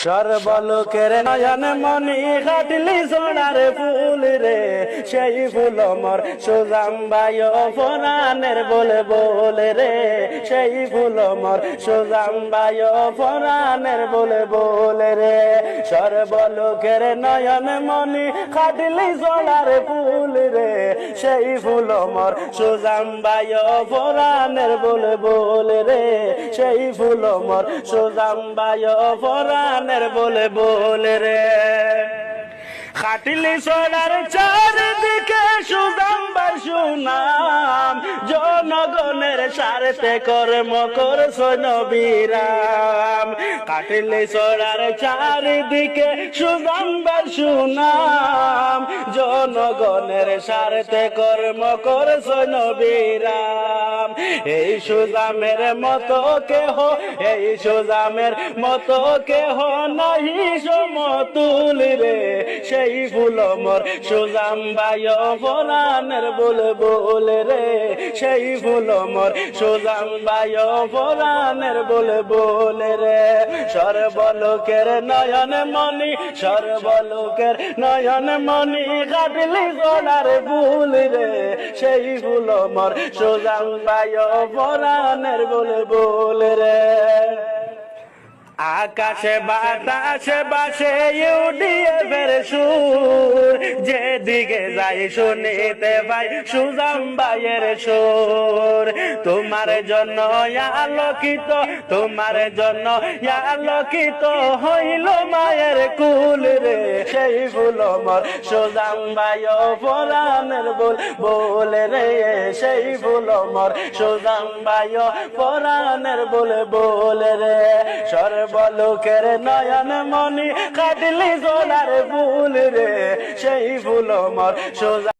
সর্বলোকের নয়ন মনি খাটলি সোনার ফুল রে, সেই ফুল মোর সুজাম্বায় ফোরানের বলে বলে রে, সেই ফুল মোর সুজাম্বায় ফোরানের বলে বলে রে। সর্বলোকের নয়ন মনি খাটলি সোনার ফুল রে, সেই ফুল মোর সুজাম্বায় ফোরানের বলে বলে রে, সেই ফুল মোর সুজাম্বায় ফোরানের বলে বলে রে। খাটিলি সোনার চারিদিকে সুজাম্বার সুনাম, জনগণের স্বার্থে কর্ম করছো নবীরাম। খাটিলি সোনার চারিদিকে সুজাম্বার সুনাম, জনগণের স্বার্থে কর্ম করছো নবীরাম। এই সুজামের মতো কেহ, এই সুজামের মতো কেহ নাহি সমতুল রে, সেই ফুল মোর সুজাম্বায় ফোরানের বলে বলে রে, সেই ফুল মোর সুজাম্বায় ফোরানের বলে বলে রে। সর্বলোকের নয়ন মনি, সর্বলোকের নয়ন মনি কাটলি সোনার ফুল রে, সেই ফুল মোর সুজাম্বায় ফোরানের বলে বলে রে। আকাশে বাতাসে বাসে উড়িয়ে ফের সুর, যেদিকে যাই শুনিতে পাই সুজাম্বাইয়ের সুর। তোমার জন্য আলোকিত, তোমার জন্য আলোকিত হইল মায়ের কুল রে, সেই ফুল মোর সুজাম্বায় ফোরানের বলে রে, সেই ফুল মোর সুজাম্বায় ফোরানের বলে বলে রে। সর্বলোকের নয়ন মনি কাটলি সোনার ফুল রে, সেই ফুল মোর সোজা